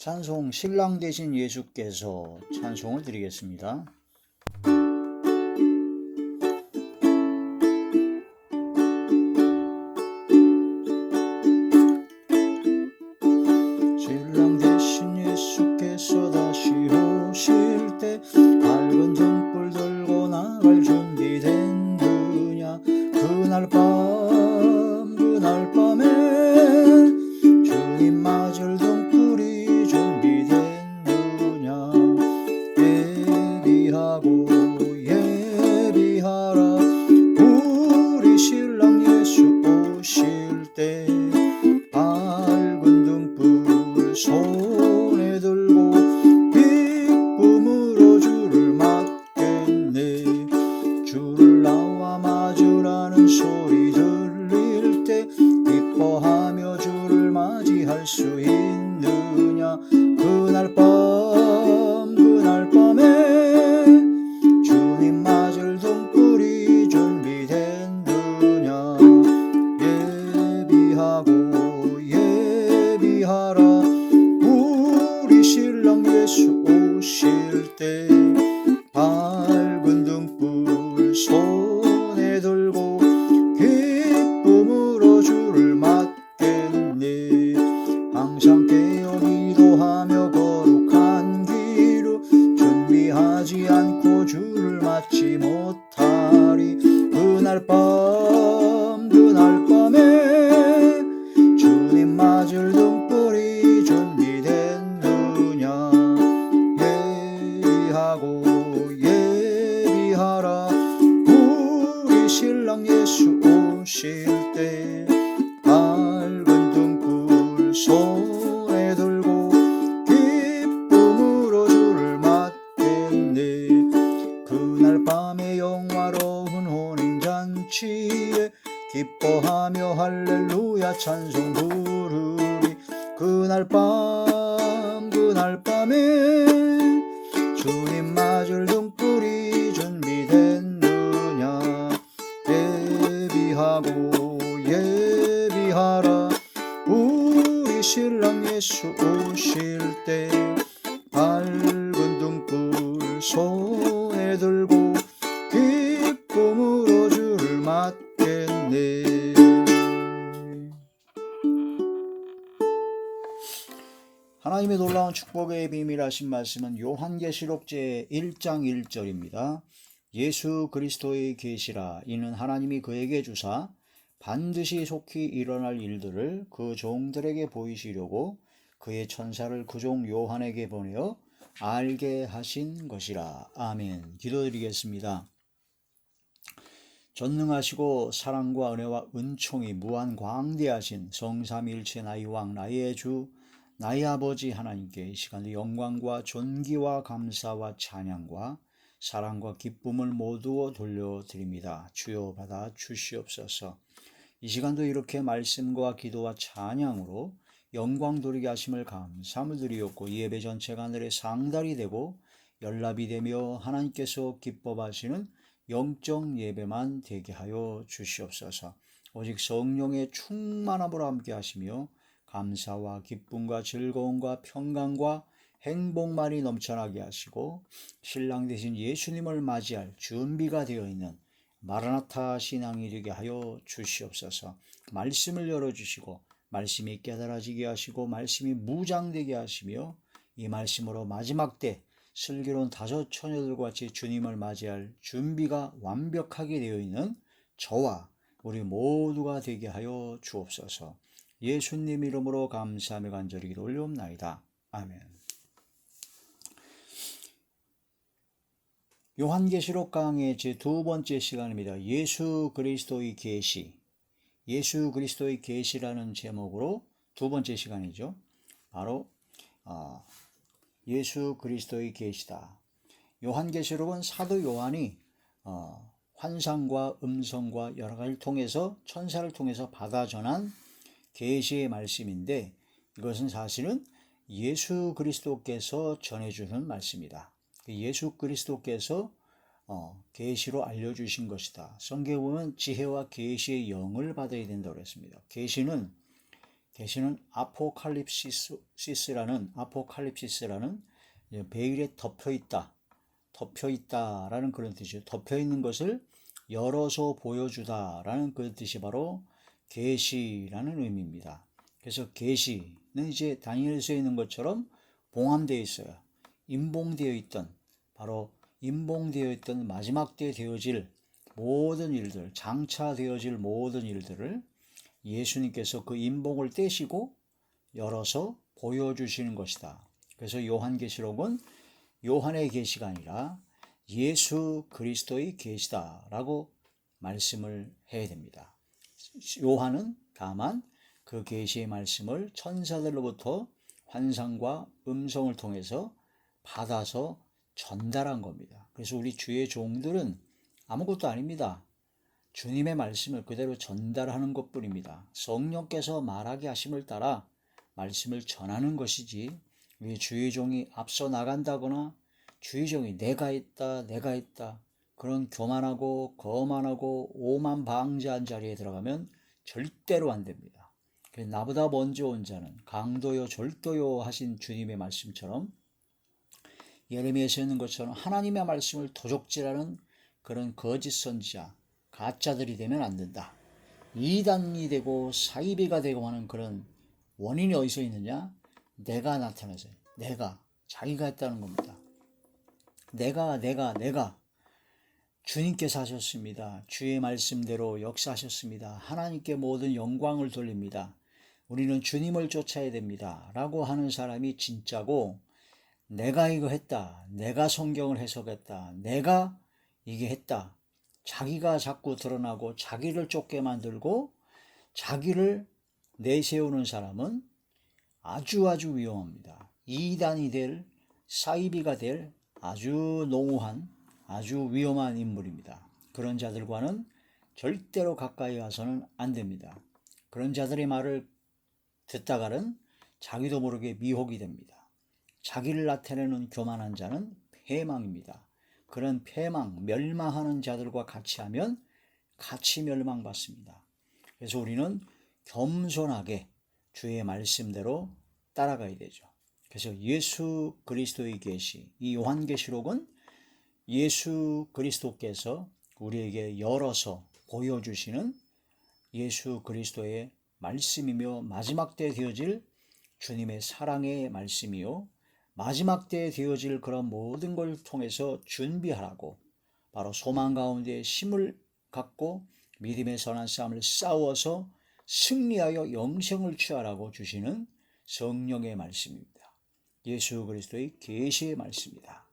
찬송 신랑 되신 예수께서 찬송을 드리겠습니다. 신랑 되신 예수께서 다시 오실 때 밝은 등불 들고 나갈 준비됐느냐. 그날 밤에 주님 맞을 등불이 준비됐느냐. 예비하라 우리 신랑 예수 오실 때 밝은 등불 손에 들고 기쁨으로 주를 맞겠네. 주를 나와 맞으라는 소리 들릴 때 기뻐하며 주를 맞이할 수 있느냐. 그날 밤에 주님 맞을 등불이 준비됐느냐. 예비하라 우리 신랑 예수 오실 때 밝은 등불 손에 들고 기쁨으로 주를 맞겠네. 항상 깨어 기도하며 거룩한 길을 준비하지 않고 주를 맞지 못하리. 그날 밤에 주님 맞을 등불이 준비됐느냐. 예비하라 우리 신랑 예수 오실 때 밝은 등불 손에 들고 기쁨으로 주를 맞겠네. 그날 밤에 영화로운 혼인잔치에 기뻐하며 할렐루야 찬송 부르리. 그날 밤에 주님 맞을 등불이 준비됐느냐. 예비하라 우리 신랑 예수 오실 때 밝은 등불 손에 들고 기쁨으로 주를 맞겠네. 하나님의 놀라운 축복의 비밀하신 말씀은 요한계시록 제1장 1절입니다. 예수 그리스도의 계시라. 이는 하나님이 그에게 주사 반드시 속히 일어날 일들을 그 종들에게 보이시려고 그의 천사를 그 종 요한에게 보내어 알게 하신 것이라. 아멘. 기도드리겠습니다. 전능하시고 사랑과 은혜와 은총이 무한 광대하신 성삼일체 나의 왕 나의 주 나의 아버지 하나님께 이 시간에 영광과 존귀와 감사와 찬양과 사랑과 기쁨을 모두 돌려드립니다. 주여 받아 주시옵소서. 이 시간도 이렇게 말씀과 기도와 찬양으로 영광 돌리게 하심을 감사함을 드리옵고 이 예배 전체가 하늘의 상달이 되고 연락이 되며 하나님께서 기뻐하시는 영적 예배만 되게 하여 주시옵소서. 오직 성령의 충만함으로 함께 하시며 감사와 기쁨과 즐거움과 평강과 행복만이 넘쳐나게 하시고 신랑 되신 예수님을 맞이할 준비가 되어 있는 마라나타 신앙이 되게 하여 주시옵소서. 말씀을 열어주시고 말씀이 깨달아지게 하시고 말씀이 무장되게 하시며 이 말씀으로 마지막 때 슬기로운 다섯 처녀들과 같이 주님을 맞이할 준비가 완벽하게 되어 있는 저와 우리 모두가 되게 하여 주옵소서. 예수님 이름으로 감사하며 간절히 기도 올리옵나이다. 아멘. 요한계시록 강의 제2 번째 시간입니다. 예수 그리스도의 계시. 예수 그리스도의 계시라는 제목으로 두 번째 시간이죠. 바로 예수 그리스도의 계시다. 요한계시록은 사도 요한이 환상과 음성과 여러 가지를 통해서 천사를 통해서 받아 전한 계시의 말씀인데 이것은 사실은 예수 그리스도께서 전해주는 말씀이다. 예수 그리스도께서 계시로 알려주신 것이다. 성경에 보면 지혜와 계시의 영을 받아야 된다고 했습니다. 계시는 계시는 아포칼립시스라는 베일에 덮여 있다라는 그런 뜻이죠. 덮여 있는 것을 열어서 보여주다라는 그 뜻이 바로 계시라는 의미입니다. 그래서 계시는 이제 다니엘서에 있는 것처럼 봉함되어 있어요. 임봉되어 있던 마지막 때 되어질 모든 일들, 장차되어질 모든 일들을 예수님께서 그 임봉을 떼시고 열어서 보여주시는 것이다. 그래서 요한계시록은 요한의 계시가 아니라 예수 그리스도의 계시다라고 말씀을 해야 됩니다. 요한은 다만 그 계시의 말씀을 천사들로부터 환상과 음성을 통해서 받아서 전달한 겁니다. 그래서 우리 주의 종들은 아무것도 아닙니다. 주님의 말씀을 그대로 전달하는 것뿐입니다. 성령께서 말하게 하심을 따라 말씀을 전하는 것이지, 우리 주의 종이 앞서 나간다거나 주의 종이 내가 했다 그런 교만하고 거만하고 오만방자한 자리에 들어가면 절대로 안 됩니다. 나보다 먼저 온 자는 강도요 절도요 하신 주님의 말씀처럼, 예레미야에서 있는 것처럼 하나님의 말씀을 도적질하는 그런 거짓 선지자, 가짜들이 되면 안 된다. 이단이 되고 사이비가 되고 하는 그런 원인이 어디서 있느냐? 내가 나타나서요. 자기가 했다는 겁니다. 내가 주님께서 하셨습니다. 주의 말씀대로 역사하셨습니다. 하나님께 모든 영광을 돌립니다. 우리는 주님을 쫓아야 됩니다. 라고 하는 사람이 진짜고, 내가 이거 했다, 내가 성경을 해석했다, 내가 이게 했다, 자기가 자꾸 드러나고 자기를 쫓게 만들고 자기를 내세우는 사람은 아주 위험합니다. 이단이 될, 사이비가 될 아주 농후한, 아주 위험한 인물입니다. 그런 자들과는 절대로 가까이 와서는 안 됩니다. 그런 자들의 말을 듣다가는 자기도 모르게 미혹이 됩니다. 자기를 나타내는 교만한 자는 패망입니다. 그런 멸망하는 자들과 같이 하면 같이 멸망받습니다. 그래서 우리는 겸손하게 주의 말씀대로 따라가야 되죠. 그래서 예수 그리스도의 계시, 이 요한계시록은 예수 그리스도께서 우리에게 열어서 보여주시는 예수 그리스도의 말씀이며, 마지막 때 되어질 주님의 사랑의 말씀이요, 마지막 때 되어질 그런 모든 걸 통해서 준비하라고, 바로 소망 가운데 힘을 갖고 믿음의 선한 싸움을 싸워서 승리하여 영생을 취하라고 주시는 성령의 말씀입니다. 예수 그리스도의 계시의 말씀이다.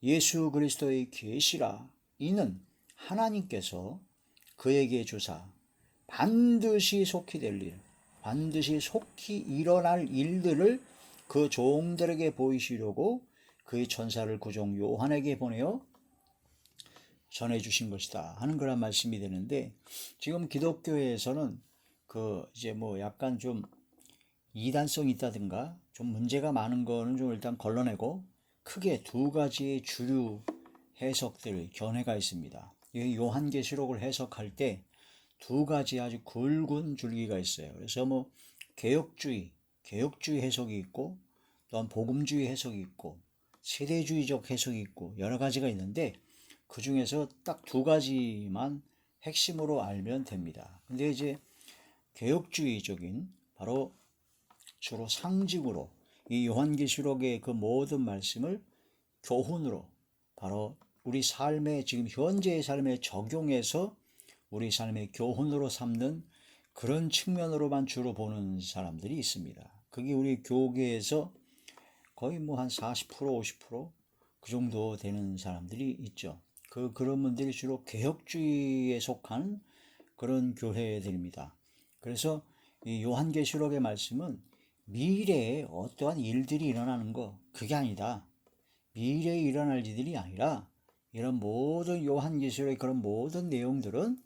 예수 그리스도의 계시라, 이는 하나님께서 그에게 주사 반드시 속히 될 일, 반드시 속히 일어날 일들을 그 종들에게 보이시려고 그의 천사를 구종 요한에게 보내어 전해주신 것이다 하는 그런 말씀이 되는데, 지금 기독교에서는 약간 좀 이단성이 있다든가 좀 문제가 많은 거는 좀 일단 걸러내고, 크게 두 가지의 주류 해석들, 견해가 있습니다. 이 요한계시록을 해석할 때 두 가지 아주 굵은 줄기가 있어요. 그래서 개혁주의 해석이 있고, 또한 복음주의 해석이 있고, 세대주의적 해석이 있고, 여러 가지가 있는데 그 중에서 딱 두 가지만 핵심으로 알면 됩니다. 근데 이제 개혁주의적인, 바로 주로 상징으로 이 요한계시록의 그 모든 말씀을 교훈으로, 바로 우리 삶의, 지금 현재의 삶에 적용해서 우리 삶의 교훈으로 삼는 그런 측면으로만 주로 보는 사람들이 있습니다. 그게 우리 교계에서 거의 한 40%, 50% 정도 되는 사람들이 있죠. 그런 분들이 주로 개혁주의에 속한 그런 교회들입니다. 그래서 이 요한계시록의 말씀은 미래에 어떠한 일들이 일어나는 거, 그게 아니다. 미래에 일어날 일들이 아니라, 이런 모든 요한계시록의 그런 모든 내용들은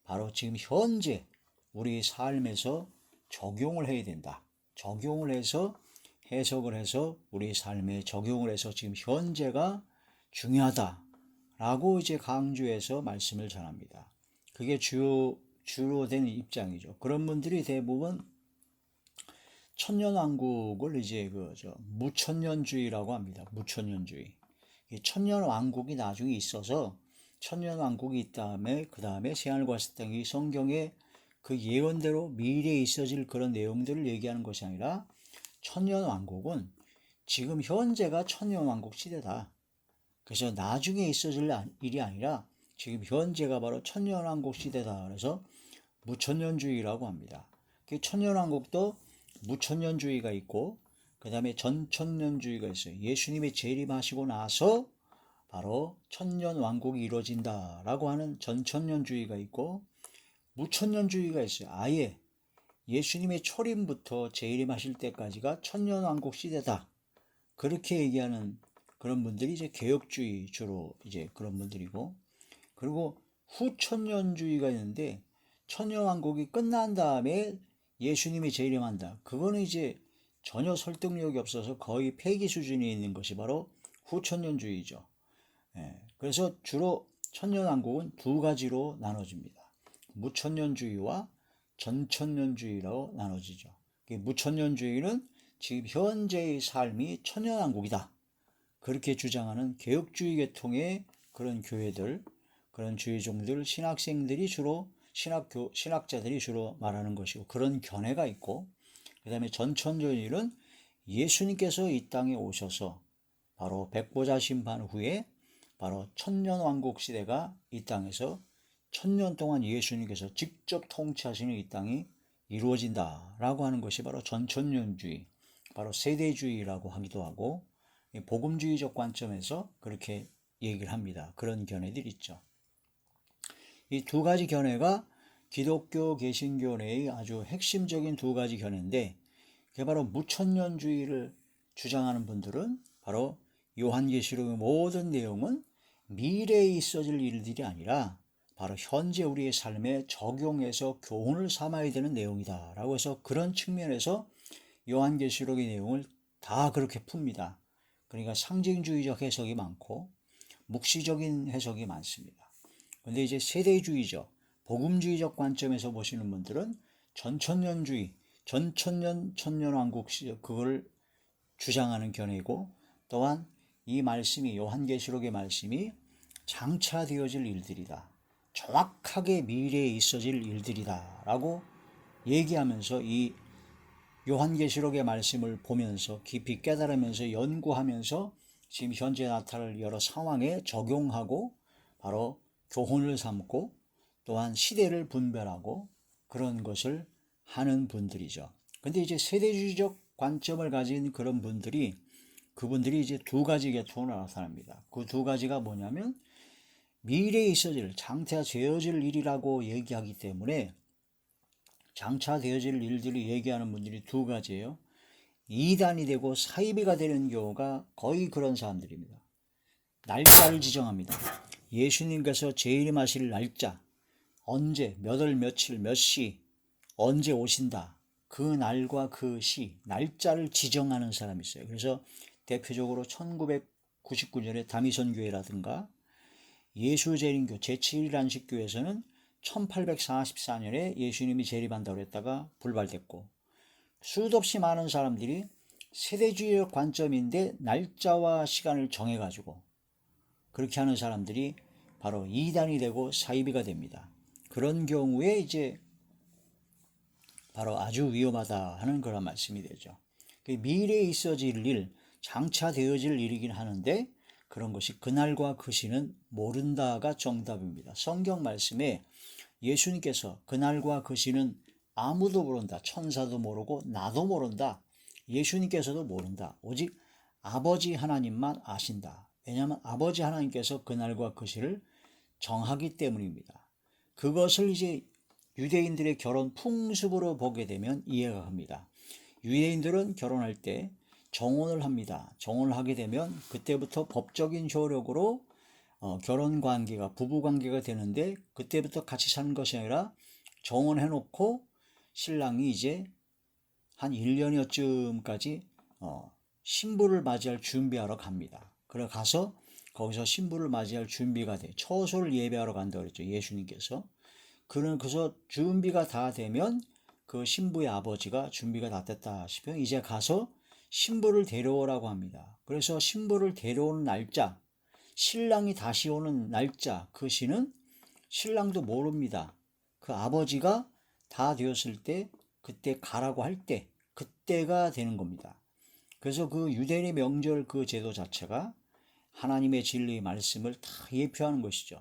바로 지금 현재 우리 삶에서 적용을 해야 된다. 적용을 해서 해석을 해서 우리 삶에 적용을 해서 지금 현재가 중요하다라고 이제 강조해서 말씀을 전합니다. 그게 주로 된 입장이죠. 그런 분들이 대부분 천년왕국을 이제 무천년주의라고 합니다. 무천년주의. 천년왕국이 나중에 있어서 천년왕국이 있다음에 그 다음에 새하늘과 새 땅이 성경에 그 예언대로 미래에 있어질 그런 내용들을 얘기하는 것이 아니라 천년왕국은 지금 현재가 천년왕국 시대다. 그래서 나중에 있어질 일이 아니라 지금 현재가 바로 천년왕국 시대다. 그래서 무천년주의라고 합니다. 천년왕국도 무천년주의가 있고 그 다음에 전천년주의가 있어요. 예수님이 재림하시고 나서 바로 천년왕국이 이루어진다라고 하는 전천년주의가 있고 무천년주의가 있어요. 아예 예수님의 초림부터 재림하실 때까지가 천년왕국 시대다. 그렇게 얘기하는 그런 분들이 이제 개혁주의 주로 이제 그런 분들이고, 그리고 후천년주의가 있는데 천년왕국이 끝난 다음에 예수님이 재림한다. 그거는 이제 전혀 설득력이 없어서 거의 폐기 수준에 있는 것이 바로 후천년주의죠. 그래서 주로 천년왕국은 두 가지로 나눠집니다. 무천년주의와 전천년주의로 나눠지죠. 무천년주의는 지금 현재의 삶이 천년왕국이다. 그렇게 주장하는 개혁주의 계통의 그런 교회들, 그런 주의종들, 신학생들이 주로 신학자들이 주로 말하는 것이고, 그런 견해가 있고, 그 다음에 전천년주의는 예수님께서 이 땅에 오셔서 바로 백보자 심판 후에 바로 천년왕국 시대가 이 땅에서 천년 동안 예수님께서 직접 통치하시는 이 땅이 이루어진다라고 하는 것이 바로 전천년주의, 바로 세대주의라고 하기도 하고, 복음주의적 관점에서 그렇게 얘기를 합니다. 그런 견해들이 있죠. 이 두 가지 견해가 기독교 개신교 내의 아주 핵심적인 두 가지 견해인데, 그게 바로 무천년주의를 주장하는 분들은 바로 요한계시록의 모든 내용은 미래에 있어질 일들이 아니라 바로 현재 우리의 삶에 적용해서 교훈을 삼아야 되는 내용이다 라고 해서 그런 측면에서 요한계시록의 내용을 다 그렇게 풉니다. 그러니까 상징주의적 해석이 많고 묵시적인 해석이 많습니다. 그런데 이제 세대주의적, 복음주의적 관점에서 보시는 분들은 전천년주의, 천년왕국 그걸 주장하는 견해이고, 또한 이 말씀이 요한계시록의 말씀이 장차 되어질 일들이다. 정확하게 미래에 있어질 일들이다 라고 얘기하면서 이 요한계시록의 말씀을 보면서 깊이 깨달으면서 연구하면서 지금 현재 나타날 여러 상황에 적용하고 바로 교훈을 삼고 또한 시대를 분별하고 그런 것을 하는 분들이죠. 근데 이제 세대주의적 관점을 가진 그런 분들이, 그분들이 이제 두 가지 계통으로 나타납니다. 그 두 가지가 뭐냐면 미래에 있어질, 장차 되어질 일이라고 얘기하기 때문에 장차 되어질 일들을 얘기하는 분들이 두 가지예요. 이단이 되고 사이비가 되는 경우가 거의 그런 사람들입니다. 날짜를 지정합니다. 예수님께서 재림하실 날짜, 언제, 몇 월, 며칠, 몇 시, 언제 오신다. 그 날과 그 시, 날짜를 지정하는 사람이 있어요. 그래서 대표적으로 1999년에 다미선교회라든가 예수재림교 제7일안식교에서는 1844년에 예수님이 재림한다고 했다가 불발됐고, 수도 없이 많은 사람들이 세대주의적 관점인데 날짜와 시간을 정해가지고 그렇게 하는 사람들이 바로 이단이 되고 사이비가 됩니다. 그런 경우에 이제 바로 아주 위험하다 하는 그런 말씀이 되죠. 미래에 있어질 일, 장차 되어질 일이긴 하는데 그런 것이 그날과 그 시는 모른다가 정답입니다. 성경 말씀에 예수님께서 그날과 그 시는 아무도 모른다. 천사도 모르고 나도 모른다. 예수님께서도 모른다. 오직 아버지 하나님만 아신다. 왜냐하면 아버지 하나님께서 그날과 그 시를 정하기 때문입니다. 그것을 이제 유대인들의 결혼 풍습으로 보게 되면 이해가 갑니다. 유대인들은 결혼할 때 정혼을 합니다. 정혼을 하게 되면 그때부터 법적인 효력으로 결혼 관계가, 부부 관계가 되는데 그때부터 같이 사는 것이 아니라 정혼해 놓고 신랑이 이제 한 1년여쯤까지 신부를 맞이할 준비하러 갑니다. 그래 가서 거기서 신부를 맞이할 준비가 돼. 처소를 예배하러 간다고 그랬죠. 예수님께서. 그래서 준비가 다 되면 그 신부의 아버지가 준비가 다 됐다 싶으면 이제 가서 신부를 데려오라고 합니다. 그래서 신부를 데려오는 날짜, 신랑이 다시 오는 날짜, 그 시는 신랑도 모릅니다. 그 아버지가 다 되었을 때, 그때 가라고 할 때, 그때가 되는 겁니다. 그래서 그 유대인의 명절 그 제도 자체가 하나님의 진리의 말씀을 다 예표하는 것이죠.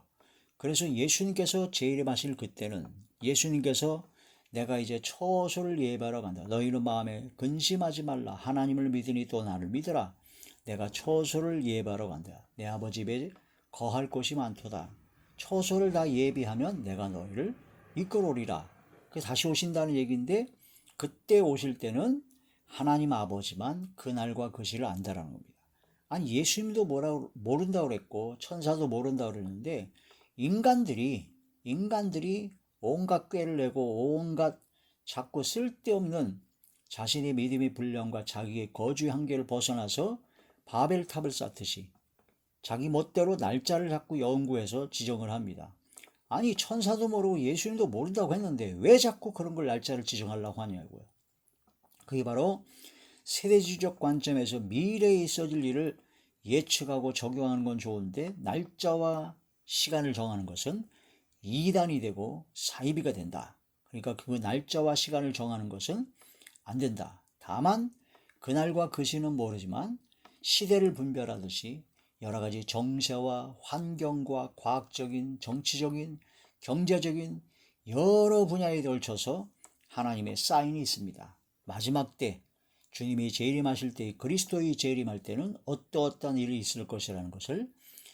그래서 예수님께서 재림하실 그때는 예수님께서 내가 이제 처소를 예배하러 간다. 너희는 마음에 근심하지 말라. 하나님을 믿으니 또 나를 믿으라. 내가 처소를 예배하러 간다. 내 아버지 집에 거할 곳이 많도다. 처소를 다 예비하면 내가 너희를 이끌어오리라. 다시 오신다는 얘기인데 그때 오실 때는 하나님 아버지만 그날과 그 시를 안다라는 겁니다. 아니 예수님도 모른다고 그랬고 천사도 모른다고 그랬는데 인간들이 온갖 꾀를 내고 온갖 자꾸 쓸데없는 자신의 믿음의 분량과 자기의 거주의 한계를 벗어나서 바벨탑을 쌓듯이 자기 멋대로 날짜를 자꾸 연구해서 지정을 합니다. 아니 천사도 모르고 예수님도 모른다고 했는데 왜 자꾸 그런 걸 날짜를 지정하려고 하냐고요. 그게 바로 세대주의적 관점에서 미래에 있어질 일을 예측하고 적용하는 건 좋은데 날짜와 시간을 정하는 것은 이단이 되고 사이비가 된다. 그러니까 그 날짜와 시간을 정하는 것은 안 된다. 다만 그날과 그 시는 모르지만 시대를 분별하듯이 여러 가지 정세와 환경과 과학적인, 정치적인, 경제적인 여러 분야에 걸쳐서 하나님의 사인이 있습니다. 마지막 때 주님이 재림하실 때 그리스도의 재림할 때는 어떠한 일이 있을 것이라는 것을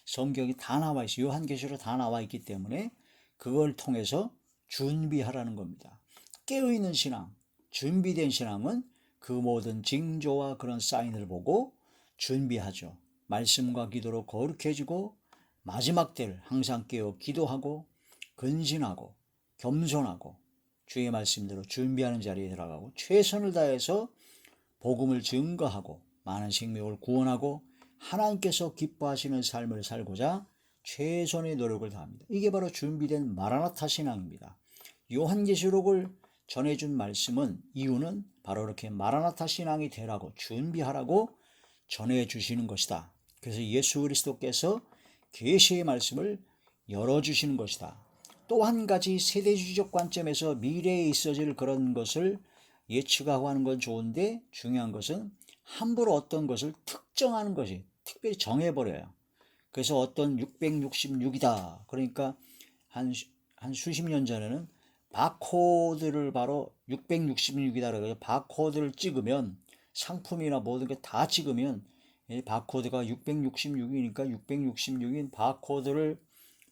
성경이 다 나와 있어요. 요한계시로 다 나와 있기 때문에 그걸 통해서 준비하라는 겁니다. 깨어있는 신앙, 준비된 신앙은 그 모든 징조와 그런 사인을 보고 준비하죠. 말씀과 기도로 거룩해지고 마지막 때를 항상 깨어 기도하고 근신하고 겸손하고 주의 말씀대로 준비하는 자리에 들어가고 최선을 다해서 복음을 증거하고 많은 생명을 구원하고 하나님께서 기뻐하시는 삶을 살고자 최선의 노력을 다합니다. 이게 바로 준비된 마라나타 신앙입니다. 요한계시록을 전해준 말씀은 이유는 바로 이렇게 마라나타 신앙이 되라고 준비하라고 전해주시는 것이다. 그래서 예수 그리스도께서 계시의 말씀을 열어주시는 것이다. 또 한 가지 세대주의적 관점에서 미래에 있어질 그런 것을 예측하고 하는 건 좋은데 중요한 것은 함부로 어떤 것을 특정하는 것이 특별히 정해버려요. 그래서 어떤 666이다. 그러니까 한 수십 년 전에는 바코드를 바로 666이다. 그래서 바코드를 찍으면 상품이나 모든 게 다 찍으면 바코드가 666이니까 666인 바코드를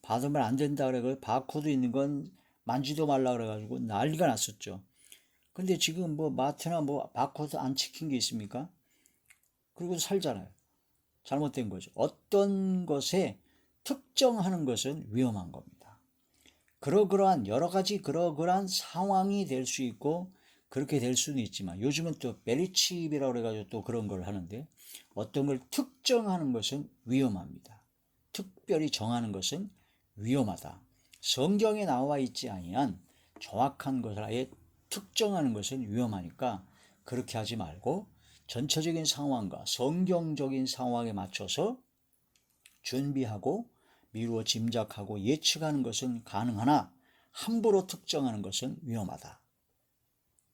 받으면 안 된다. 그래. 바코드 있는 건 만지도 말라 그래가지고 난리가 났었죠. 근데 지금 뭐 마트나 뭐 바코드 안 찍힌 게 있습니까? 그리고 살잖아요. 잘못된 거죠. 어떤 것에 특정하는 것은 위험한 겁니다. 그러그러한 여러 가지 그러그러한 상황이 될 수 있고 그렇게 될 수는 있지만 요즘은 또 베리칩이라고 그래가지고 또 그런 걸 하는데 어떤 걸 특정하는 것은 위험합니다. 특별히 정하는 것은 위험하다. 성경에 나와 있지 아니한 정확한 것을 아예 특정하는 것은 위험하니까 그렇게 하지 말고 전체적인 상황과 성경적인 상황에 맞춰서 준비하고 미루어 짐작하고 예측하는 것은 가능하나 함부로 특정하는 것은 위험하다.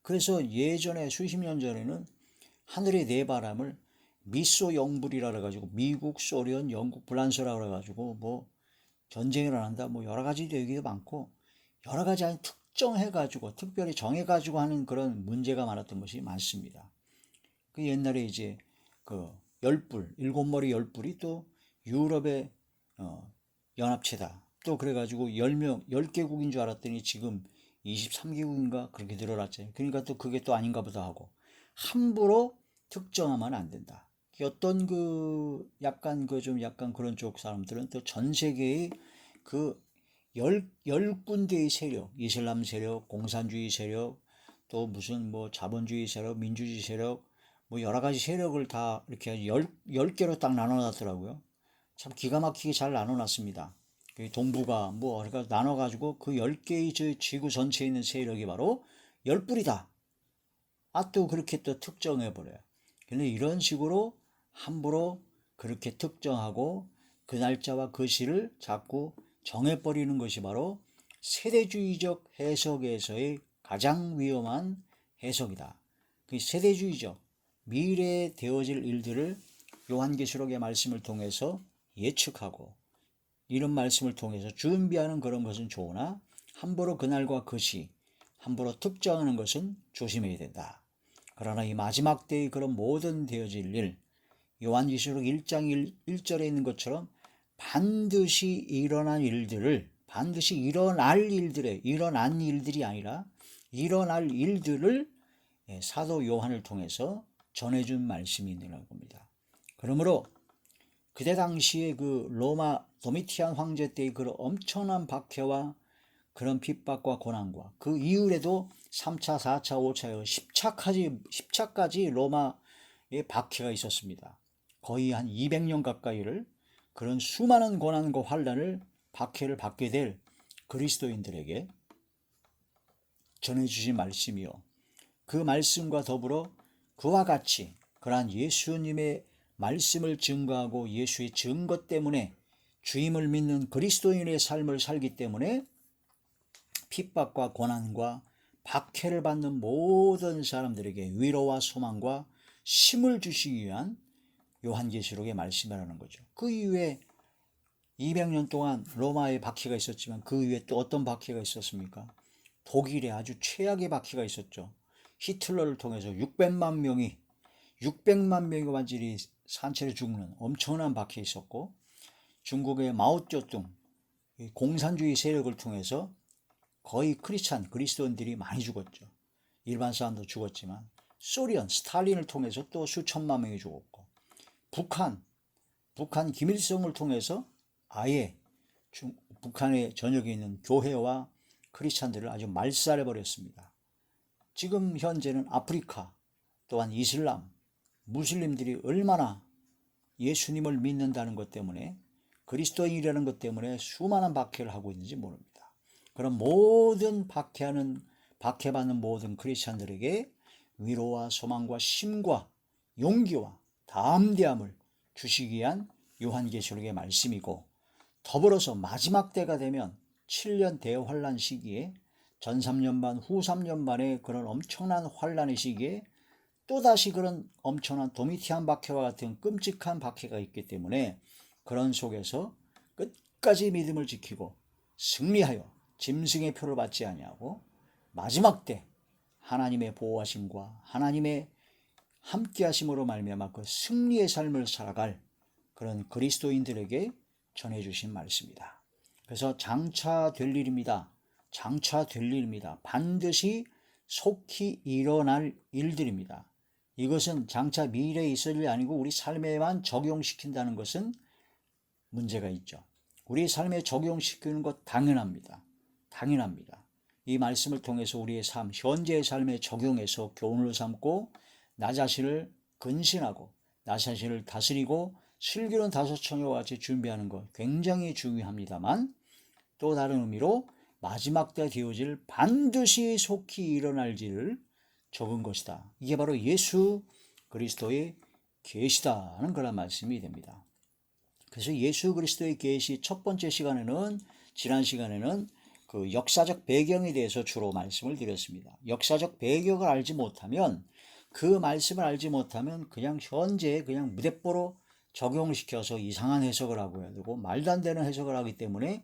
그래서 예전에 수십 년 전에는 하늘의 네 바람을 미소 영불이라 그래가지고 미국, 소련, 영국, 불란서라 그래가지고 뭐 전쟁을 안 한다 뭐 여러 가지 얘기도 많고 여러 가지 아니 특정해가지고 특별히 정해가지고 하는 그런 문제가 많았던 것이 많습니다. 그 옛날에 이제 그 열불, 일곱 머리 열불이 또 유럽의 연합체다. 또 그래가지고 10개국인 줄 알았더니 지금 23개국인가 그렇게 늘어났죠. 그러니까 또 그게 또 아닌가 보다 하고 함부로 특정하면 안 된다. 어떤 그 약간 약간 그런 쪽 사람들은 또 전 세계의 그 열 군데의 세력, 이슬람 세력, 공산주의 세력, 또 무슨 뭐 자본주의 세력, 민주주의 세력, 뭐 여러 가지 세력을 다 이렇게 열 개로 딱 나눠놨더라고요. 참 기가 막히게 잘 나눠놨습니다. 동북아 뭐 그러니까 나눠가지고 그 10개의 지구 전체에 있는 세력이 바로 열불이다. 또 그렇게 또 특정해 버려요. 근데 이런 식으로 함부로 그렇게 특정하고 그 날짜와 그 시를 자꾸 정해버리는 것이 바로 세대주의적 해석에서의 가장 위험한 해석이다. 그 세대주의적 미래에 되어질 일들을 요한계시록의 말씀을 통해서 예측하고 이런 말씀을 통해서 준비하는 그런 것은 좋으나 함부로 그날과 그 시, 함부로 특정하는 것은 조심해야 된다. 그러나 이 마지막 때의 그런 모든 되어질 일, 요한계시록 1장 1절에 있는 것처럼 반드시 일어난 일들을, 반드시 일어날 일어난 일들이 아니라 일어날 일들을 사도 요한을 통해서 전해준 말씀이 있는 겁니다. 그러므로 그때 당시에 그 로마 도미티안 황제 때의 그런 엄청난 박해와 그런 핍박과 고난과 그 이후에도 3차, 4차, 5차, 10차까지 로마의 박해가 있었습니다. 거의 한 200년 가까이를 그런 수많은 고난과 환난을 박해를 받게 될 그리스도인들에게 전해주신 말씀이요. 그 말씀과 더불어 그와 같이 그러한 예수님의 말씀을 증거하고 예수의 증거 때문에 주임을 믿는 그리스도인의 삶을 살기 때문에 핍박과 고난과 박해를 받는 모든 사람들에게 위로와 소망과 힘을 주시기 위한 요한계시록의 말씀이라는 거죠. 그 이후에 200년 동안 로마의 박해가 있었지만 그 이후에 또 어떤 박해가 있었습니까? 독일의 아주 최악의 박해가 있었죠. 히틀러를 통해서 600만 명이 완전히 산채로 죽는 엄청난 박해 있었고, 중국의 마오쩌둥 공산주의 세력을 통해서 거의 그리스도인들이 많이 죽었죠. 일반 사람도 죽었지만 소련 스탈린을 통해서 또 수천만 명이 죽었고, 북한 김일성을 통해서 아예 북한의 전역에 있는 교회와 크리스찬들을 아주 말살해 버렸습니다. 지금 현재는 아프리카 또한 이슬람 무슬림들이 얼마나 예수님을 믿는다는 것 때문에 그리스도인이라는 것 때문에 수많은 박해를 하고 있는지 모릅니다. 그런 모든 박해받는 모든 크리스찬들에게 위로와 소망과 힘과 용기와 담대함을 주시기 위한 요한계시록의 말씀이고, 더불어서 마지막 때가 되면 7년 대환란 시기에 전 3년 반, 후 3년 반의 그런 엄청난 환란의 시기에 또다시 그런 엄청난 도미티안 박해와 같은 끔찍한 박해가 있기 때문에 그런 속에서 끝까지 믿음을 지키고 승리하여 짐승의 표를 받지 아니하고 마지막 때 하나님의 보호하심과 하나님의 함께하심으로 말미암아 그 승리의 삶을 살아갈 그런 그리스도인들에게 전해주신 말씀이다. 그래서 장차 될 일입니다. 반드시 속히 일어날 일들입니다. 이것은 장차 미래에 있을 일이 아니고 우리 삶에만 적용시킨다는 것은 문제가 있죠. 우리 삶에 적용시키는 것 당연합니다. 이 말씀을 통해서 우리의 삶, 현재의 삶에 적용해서 교훈을 삼고 나 자신을 근신하고 나 자신을 다스리고 슬기로운 다섯처녀와 같이 준비하는 것 굉장히 중요합니다만, 또 다른 의미로 마지막 때 되어질 반드시 속히 일어날 일을 적은 것이다. 이게 바로 예수 그리스도의 계시다는 그런 말씀이 됩니다. 그래서 예수 그리스도의 계시 첫 번째 시간에는, 지난 시간에는 그 역사적 배경에 대해서 주로 말씀을 드렸습니다. 역사적 배경을 알지 못하면, 그 말씀을 알지 못하면 그냥 현재 그냥 무대뽀로 적용시켜서 이상한 해석을 하고 해야 되고 말도 안 되는 해석을 하기 때문에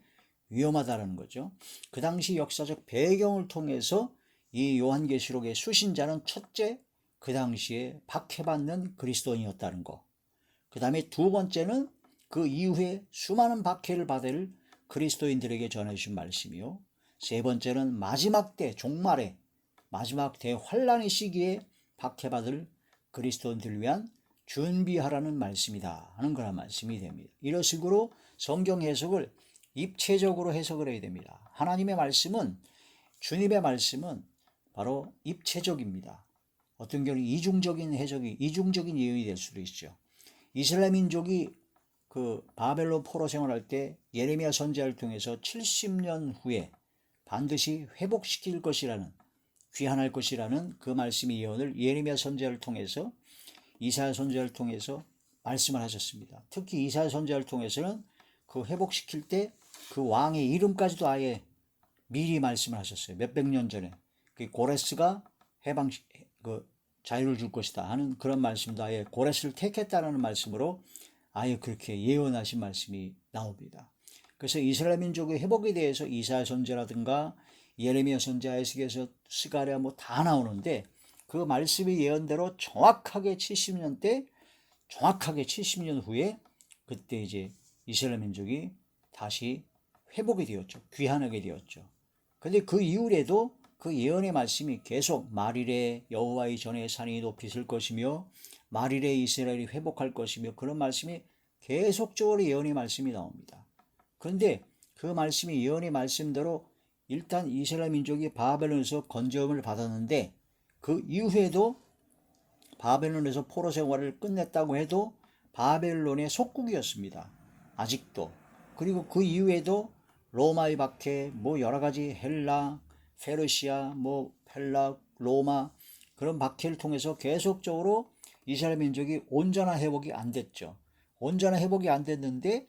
위험하다는 거죠. 그 당시 역사적 배경을 통해서 이 요한계시록의 수신자는 첫째, 그 당시에 박해받는 그리스도인이었다는 거. 그 다음에 두 번째는 그 이후에 수많은 박해를 받을 그리스도인들에게 전해주신 말씀이요. 세 번째는 마지막 때 종말에 마지막 대환란의 시기에 박해받을 그리스도인들을 위한 준비하라는 말씀이다 하는 그런 말씀이 됩니다. 이런 식으로 성경 해석을 입체적으로 해석을 해야 됩니다. 하나님의 말씀은, 주님의 말씀은 바로 입체적입니다. 어떤 경우 이중적인 예언이 될 수도 있죠. 이스라엘 민족이 그 바벨론 포로 생활할 때 예레미야 선지자를 통해서 70년 후에 반드시 회복시킬 것이라는 귀환할 것이라는 그 말씀의 예언을 예레미야 선지자를 통해서, 이사야 선지자를 통해서 말씀을 하셨습니다. 특히 이사야 선지자를 통해서는 그 회복시킬 때 그 왕의 이름까지도 아예 미리 말씀을 하셨어요. 몇백 년 전에 그 고레스가 자유를 줄 것이다 하는 그런 말씀도 아예 고레스를 택했다는 말씀으로 아예 그렇게 예언하신 말씀이 나옵니다. 그래서 이스라엘 민족의 회복에 대해서 이사야 선지자라든가 예레미야 선지자, 에스겔서, 스가랴 뭐 다 나오는데 그 말씀의 예언대로 정확하게 70년 후에 그때 이제 이스라엘 민족이 다시 회복이 되었죠. 귀환하게 되었죠. 근데 그 이후에도 그 예언의 말씀이 계속 말일에 여호와의 전에 산이 높이 설 것이며 말일에 이스라엘이 회복할 것이며 그런 말씀이 계속적으로 예언의 말씀이 나옵니다. 그런데 그 말씀이 예언의 말씀대로 일단 이스라엘 민족이 바벨론에서 건져움을 받았는데 그 이후에도 바벨론에서 포로 생활을 끝냈다고 해도 바벨론의 속국이었습니다. 아직도. 그리고 그 이후에도 로마의 박해, 뭐 여러 가지 헬라, 페르시아, 뭐 헬라, 로마 그런 박해를 통해서 계속적으로 이스라엘 민족이 온전한 회복이 안 됐죠. 온전한 회복이 안 됐는데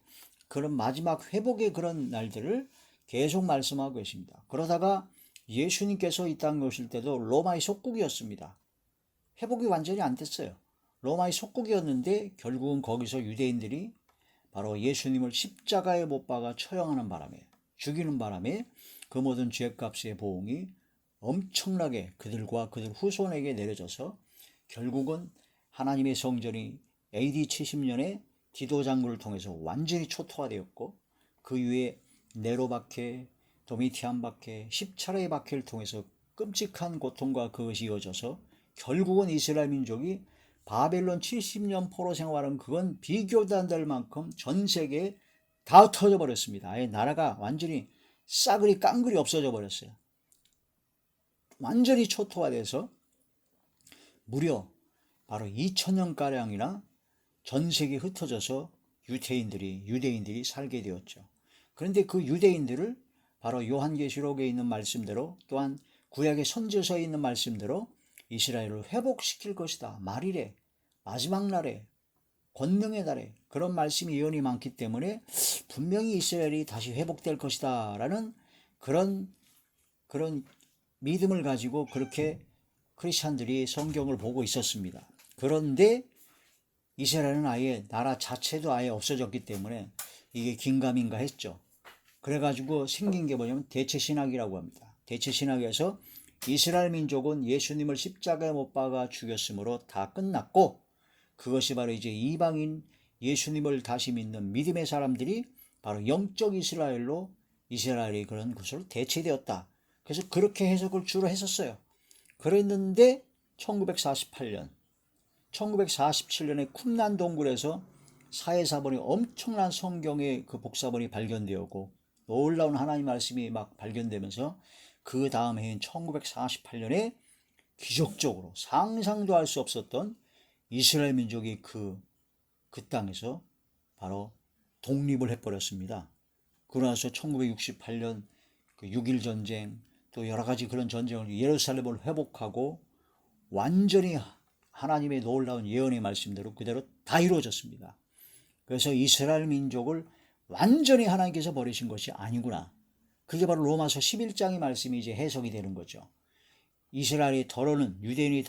그런 마지막 회복의 그런 날들을 계속 말씀하고 계십니다. 그러다가 예수님께서 이 땅에 오실 때도 로마의 속국이었습니다. 회복이 완전히 안 됐어요. 로마의 속국이었는데 결국은 거기서 유대인들이 바로 예수님을 십자가에 못 박아 처형하는 바람에, 죽이는 바람에 그 모든 죄값의 보응이 엄청나게 그들과 그들 후손에게 내려져서 결국은 하나님의 성전이 AD 70년에 디도 장군을 통해서 완전히 초토화되었고 그 이후에 네로 박해, 도미티안 박해, 10차례의 박해를 통해서 끔찍한 고통과 그것이 이어져서 결국은 이스라엘 민족이 바벨론 70년 포로 생활은 그건 비교도 안 될 만큼 전 세계에 다 터져버렸습니다. 아예 나라가 완전히 싸그리 깡그리 없어져 버렸어요. 완전히 초토화돼서 무려 바로 2000년가량이나 전 세계에 흩어져서 유대인들이 살게 되었죠. 그런데 그 유대인들을 바로 요한계시록에 있는 말씀대로 또한 구약의 선지서에 있는 말씀대로 이스라엘을 회복시킬 것이다. 말일에 마지막 날에 권능의 날에 그런 말씀이 예언이 많기 때문에 분명히 이스라엘이 다시 회복될 것이다 라는 그런 믿음을 가지고 그렇게 크리스찬들이 성경을 보고 있었습니다. 그런데 이스라엘은 아예 나라 자체도 아예 없어졌기 때문에 이게 긴가민가 했죠. 그래가지고 생긴 게 뭐냐면 대체신학이라고 합니다. 대체신학에서 이스라엘 민족은 예수님을 십자가에 못 박아 죽였으므로 다 끝났고 그것이 바로 이제 이방인 예수님을 다시 믿는 믿음의 사람들이 바로 영적 이스라엘로 이스라엘이 그런 것으로 대체되었다. 그래서 그렇게 해석을 주로 했었어요. 그랬는데 1947년에 쿰란 동굴에서 사해사본이 엄청난 성경의 그 복사본이 발견되었고 놀라운 하나님 말씀이 막 발견되면서 그 다음 해인 1948년에 기적적으로 상상도 할 수 없었던 이스라엘 민족이 그 땅에서 바로 독립을 해버렸습니다. 그러고 나서 1968년 그 6.1 전쟁 또 여러 가지 그런 전쟁을 예루살렘을 회복하고 완전히 하나님의 놀라운 예언의 말씀대로 그대로 다 이루어졌습니다. 그래서 이스라엘 민족을 완전히 하나님께서 버리신 것이 아니구나. 그게 바로 로마서 11장의 말씀이 이제 해석이 되는 거죠. 이스라엘이 유대인이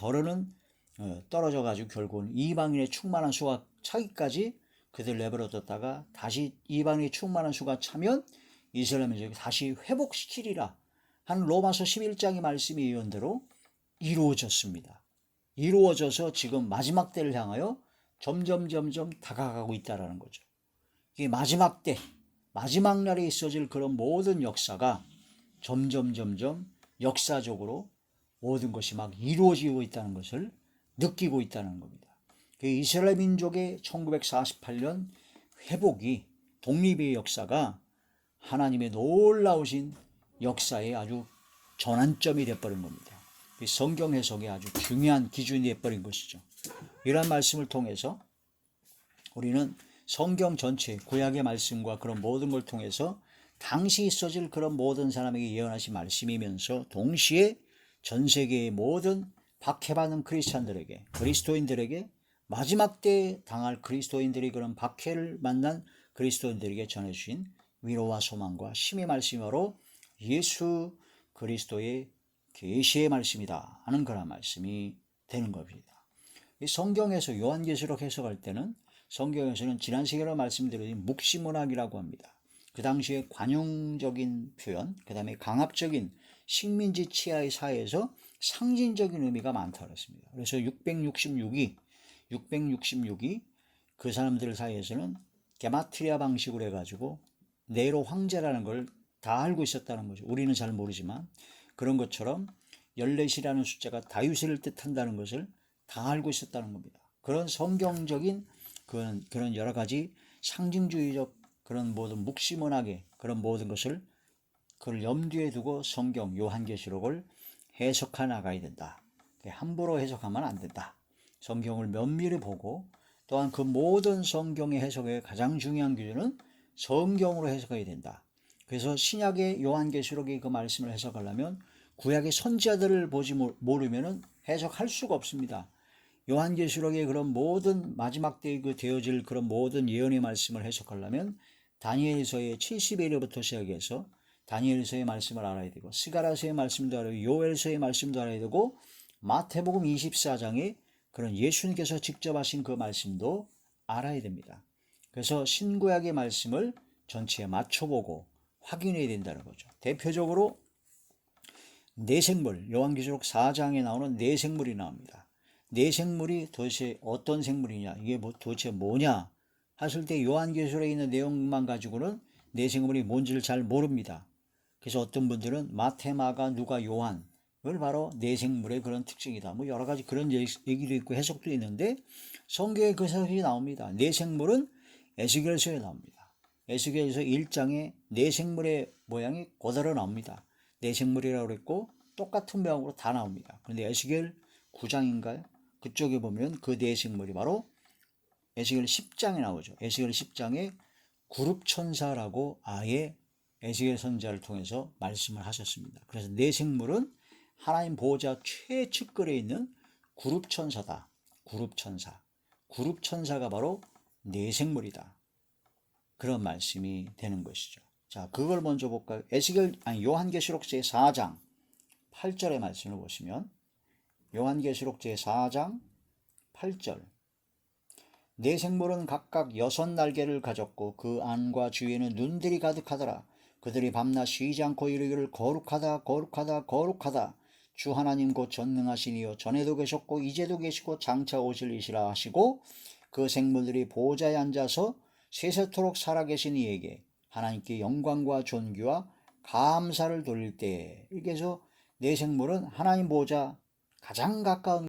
떨어져 가지고 결국은 이방인의 충만한 수가 차기까지 그들 내버려뒀다가 다시 이방인의 충만한 수가 차면 이스라엘 민족이 다시 회복시키리라 하는 로마서 11장의 말씀이 예언대로 이루어졌습니다. 이루어져서 지금 마지막 때를 향하여 점점 다가가고 있다는 거죠. 이게 마지막 때, 마지막 날에 있어질 그런 모든 역사가 점점 역사적으로 모든 것이 막 이루어지고 있다는 것을 느끼고 있다는 겁니다. 그 이스라엘 민족의 1948년 회복이 독립의 역사가 하나님의 놀라우신 역사의 아주 전환점이 되어버린 겁니다. 성경 해석의 아주 중요한 기준이 되어버린 것이죠. 이러한 말씀을 통해서 우리는 성경 전체 구약의 말씀과 그런 모든 걸 통해서 당시 있어질 그런 모든 사람에게 예언하신 말씀이면서 동시에 전 세계의 모든 박해받는 크리스찬들에게, 그리스도인들에게, 마지막 때에 당할 그리스도인들이 그런 박해를 만난 그리스도인들에게 전해주신 위로와 소망과 힘의 말씀으로 예수 그리스도의 계시의 말씀이다 하는 그런 말씀이 되는 겁니다. 이 성경에서 요한계시록 해석할 때는 성경에서는 지난 시간에 말씀드린 묵시문학이라고 합니다. 그 당시에 관용적인 표현, 그 다음에 강압적인 식민지 치하의 사회에서 상징적인 의미가 많다고 했습니다. 그래서 666이 그 사람들 사이에서는 게마트리아 방식으로 해가지고 네로 황제라는 걸 다 알고 있었다는 거죠. 우리는 잘 모르지만 그런 것처럼 14이라는 숫자가 다윗을 뜻한다는 것을 다 알고 있었다는 겁니다. 그런 성경적인 그런 여러 가지 상징주의적 그런 모든 묵시문학의 그런 모든 것을 그걸 염두에 두고 성경 요한계시록을 해석해 나가야 된다. 함부로 해석하면 안 된다. 성경을 면밀히 보고 또한 그 모든 성경의 해석의 가장 중요한 기준은 성경으로 해석해야 된다. 그래서 신약의 요한계시록의 그 말씀을 해석하려면 구약의 선지자들을 보지 모르면 해석할 수가 없습니다. 요한계시록의 그런 모든 마지막 때에 그 되어질 그런 모든 예언의 말씀을 해석하려면 다니엘서의 70일부터 시작해서 다니엘서의 말씀을 알아야 되고 스가랴서의 말씀도 알아야 되고 요엘서의 말씀도 알아야 되고 마태복음 24장에 그런 예수님께서 직접 하신 그 말씀도 알아야 됩니다. 그래서 신구약의 말씀을 전체에 맞춰보고 확인해야 된다는 거죠. 대표적으로 내생물, 요한계시록 4장에 나오는 내생물이 나옵니다. 내생물이 도대체 어떤 생물이냐, 이게 도대체 뭐냐 하실 때 요한계시록에 있는 내용만 가지고는 내생물이 뭔지를 잘 모릅니다. 그래서 어떤 분들은 마태, 마가, 누가, 요한 을 바로 내생물의 그런 특징이다. 뭐 여러 가지 그런 얘기도 있고 해석도 있는데 성경에 그 해석이 나옵니다. 내생물은 에스겔서에 나옵니다. 에스겔서 1장에 내생물의 모양이 그대로 나옵니다. 내생물이라고 그랬고 똑같은 모양으로 다 나옵니다. 그런데 에스겔 9장인가요? 그쪽에 보면 그 내생물이 바로 에스겔 10장에 나오죠. 에스겔 10장에 구룹천사라고 아예 에스겔 선지자를 통해서 말씀을 하셨습니다. 그래서 내생물은 하나님 보호자 최측근에 있는 구룹천사다. 구룹천사가 바로 내생물이다. 그런 말씀이 되는 것이죠. 자, 그걸 먼저 볼까요? 요한계시록 제4장 8절의 말씀을 보시면 요한계시록 제4장 8절 내생물은 각각 6날개를 가졌고 그 안과 주위에는 눈들이 가득하더라. 그들이 밤낮 쉬지 않고 이르기를 거룩하다 거룩하다 거룩하다 주 하나님 곧 전능하신 이여 전에도 계셨고 이제도 계시고 장차 오실 이시라 하시고 그 생물들이 보호자에 앉아서 세세토록 살아계신 이에게 하나님께 영광과 존귀와 감사를 돌릴 때 이렇게 해서 내 생물은 하나님 보호자 가장 가까운